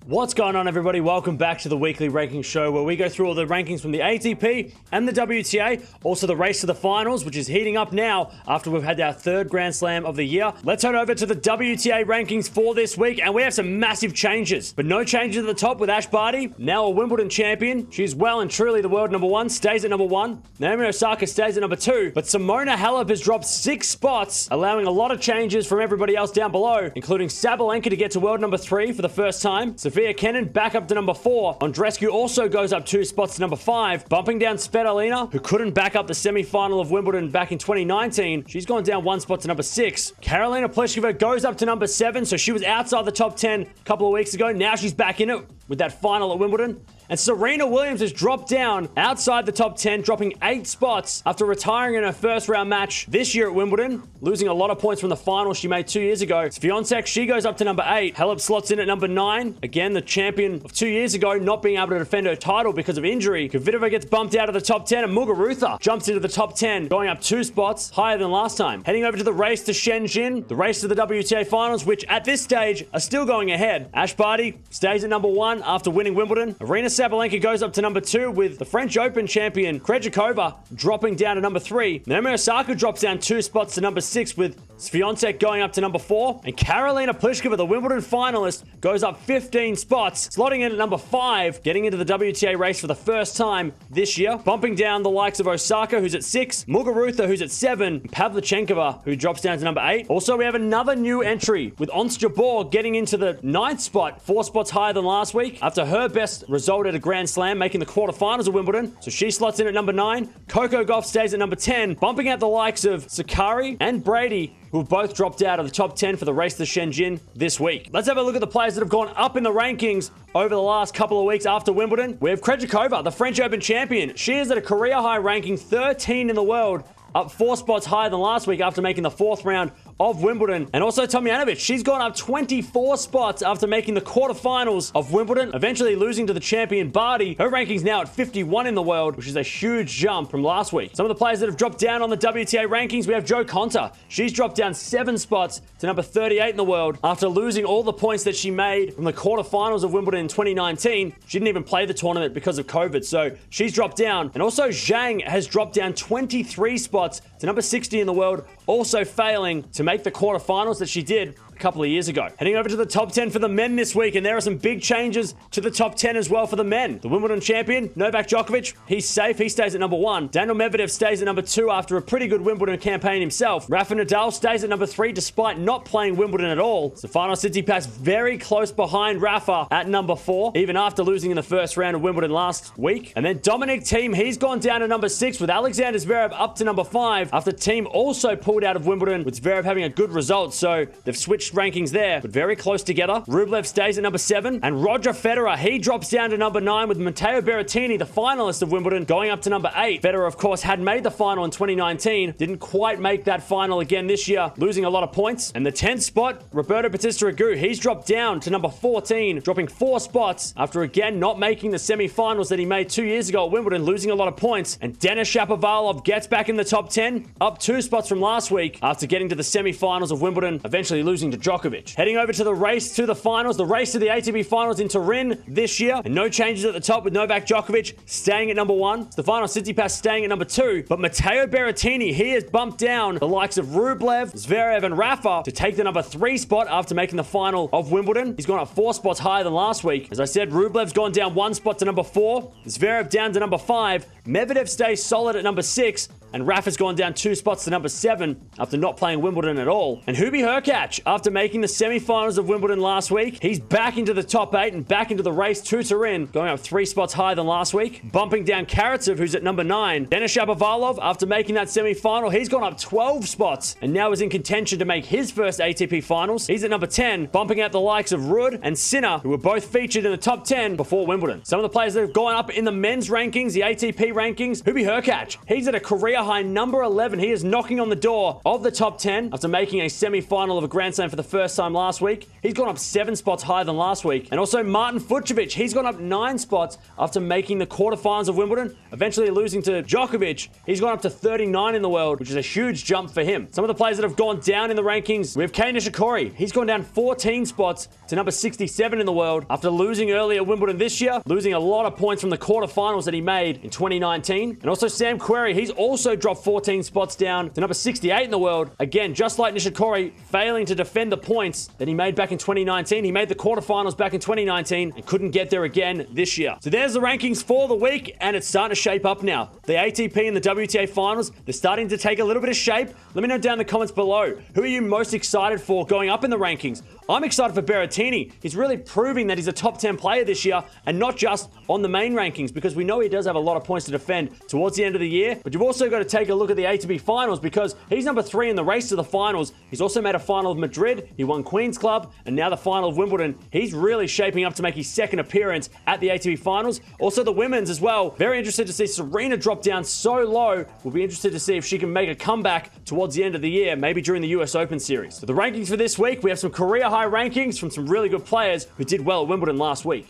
What's going on, everybody? Welcome back to the weekly ranking show where we go through all the rankings from the ATP and the WTA, also the race to the finals, which is heating up now after we've had our third Grand Slam of the year. Let's head over to the WTA rankings for this week, and we have some massive changes, but no changes at the top with Ash Barty, now a Wimbledon champion. She's well and truly the world number one, stays at number one. Naomi Osaka stays at number two, but Simona Halep has dropped 6 spots, allowing a lot of changes from everybody else down below, including Sabalenka to get to world number 3 for the first time. Sophia Kenin back up to number 4. Andreescu also goes up 2 spots to number 5, bumping down Svitolina, who couldn't back up the semi-final of Wimbledon back in 2019. She's gone down 1 spot to number 6. Karolina Pliskova goes up to number 7, so she was outside the top 10 a couple of weeks ago. Now she's back in it with that final at Wimbledon. And Serena Williams has dropped down outside the top 10, dropping 8 spots after retiring in her first round match this year at Wimbledon, losing a lot of points from the final she made 2 years ago. Swiatek, she goes up to number 8. Halep slots in at number 9. Again, the champion of 2 years ago, not being able to defend her title because of injury. Kvitova gets bumped out of the top 10, and Muguruza jumps into the top 10, going up 2 spots higher than last time. Heading over to the race to Shenzhen, the race to the WTA finals, which at this stage are still going ahead. Ash Barty stays at number 1 after winning Wimbledon. Arina Sabalenka goes up to number 2 with the French Open champion Krejcikova dropping down to number 3. Naomi Osaka drops down 2 spots to number 6 with Swiatek going up to number 4. And Karolina Pliskova, the Wimbledon finalist, goes up 15 spots, slotting in at number 5, getting into the WTA race for the first time this year, bumping down the likes of Osaka, who's at 6, Muguruza, who's at 7, and Pavlyuchenkova, who drops down to number 8. Also, we have another new entry with Ons Jabeur getting into the 9th spot, 4 spots higher than last week, after her best result at a Grand Slam, making the quarterfinals of Wimbledon. So she slots in at number 9. Coco Gauff stays at number 10, bumping out the likes of Sakari and Brady, who have both dropped out of the top 10 for the race to Shenzhen this week. Let's have a look at the players that have gone up in the rankings over the last couple of weeks after Wimbledon. We have Krejcikova, the French Open champion. She is at a career-high ranking 13 in the world, up 4 spots higher than last week after making the 4th round of Wimbledon. And also Tomljanovic, she's gone up 24 spots after making the quarterfinals of Wimbledon, eventually losing to the champion Barty. Her ranking's now at 51 in the world, which is a huge jump from last week. Some of the players that have dropped down on the WTA rankings, we have Jo Konta. She's dropped down 7 spots to number 38 in the world after losing all the points that she made from the quarterfinals of Wimbledon in 2019. She didn't even play the tournament because of COVID, so she's dropped down. And also Zhang has dropped down 23 spots to number 60 in the world, also failing to make the quarterfinals that she did a couple of years ago. Heading over to the top 10 for the men this week, and there are some big changes to the top 10 as well for the men. The Wimbledon champion, Novak Djokovic, he's safe. He stays at number 1. Daniil Medvedev stays at number 2 after a pretty good Wimbledon campaign himself. Rafa Nadal stays at number 3 despite not playing Wimbledon at all. Stefanos Tsitsipas very close behind Rafa at number 4, even after losing in the first round of Wimbledon last week. And then Dominic Thiem, he's gone down to number 6 with Alexander Zverev up to number 5 after Thiem also pulled out of Wimbledon with Zverev having a good result, so they've switched rankings there, but very close together. Rublev stays at number 7, and Roger Federer, he drops down to number 9 with Matteo Berrettini, the finalist of Wimbledon, going up to number 8. Federer, of course, had made the final in 2019, didn't quite make that final again this year, losing a lot of points. And the 10th spot, Roberto Bautista Agut, he's dropped down to number 14, dropping 4 spots after again not making the semi-finals that he made 2 years ago at Wimbledon, losing a lot of points. And Denis Shapovalov gets back in the top 10, up 2 spots from last week after getting to the semi-finals of Wimbledon, eventually losing to Djokovic. Heading over to the race to the finals, the race to the ATP finals in Turin this year, and no changes at the top with Novak Djokovic staying at number 1, Stefanos Tsitsipas staying at number 2, but Matteo Berrettini, he has bumped down the likes of Rublev, Zverev, and Rafa to take the number 3 spot after making the final of Wimbledon. He's gone up 4 spots higher than last week. As I said, Rublev's gone down 1 spot to number 4, Zverev down to number 5, Medvedev stays solid at number 6, and Rafa's gone down 2 spots to number 7 after not playing Wimbledon at all. And Hubie Hurkacz, after making the semi-finals of Wimbledon last week, he's back into the top 8 and back into the race to Turin, going up 3 spots higher than last week, bumping down Karatsev, who's at number 9. Denis Shapovalov, after making that semi-final, he's gone up 12 spots and now is in contention to make his first ATP finals. He's at number 10, bumping out the likes of Ruud and Sinner, who were both featured in the top 10 before Wimbledon. Some of the players that have gone up in the men's rankings, the ATP rankings, Hubie Hurkacz, he's at a career high number 11. He is knocking on the door of the top 10 after making a semi-final of a Grand Slam for the first time last week. He's gone up 7 spots higher than last week. And also Martin Fucsovics, he's gone up 9 spots after making the quarterfinals of Wimbledon, eventually losing to Djokovic. He's gone up to 39 in the world, which is a huge jump for him. Some of the players that have gone down in the rankings, we have Kei Nishikori. He's gone down 14 spots to number 67 in the world after losing early at Wimbledon this year, losing a lot of points from the quarterfinals that he made in 2019. And also Sam Querrey, he's also dropped 14 spots down to number 68 in the world. Again, just like Nishikori, failing to defend the points that he made back in 2019. He made the quarterfinals back in 2019 and couldn't get there again this year. So there's the rankings for the week, and it's starting to shape up now. The ATP and the WTA finals, they're starting to take a little bit of shape. Let me know down in the comments below, who are you most excited for going up in the rankings? I'm excited for Berrettini. He's really proving that he's a top 10 player this year and not just on the main rankings, because we know he does have a lot of points to defend towards the end of the year. But you've also got to take a look at the ATP finals because he's number 3 in the race to the finals. He's also made a final of Madrid. He won Queen's Club and now the final of Wimbledon. He's really shaping up to make his second appearance at the ATP finals. Also the women's as well. Very interested to see Serena drop down so low. We'll be interested to see if she can make a comeback towards the end of the year, maybe during the US Open series. So the rankings for this week, we have some career high rankings from some really good players who did well at Wimbledon last week.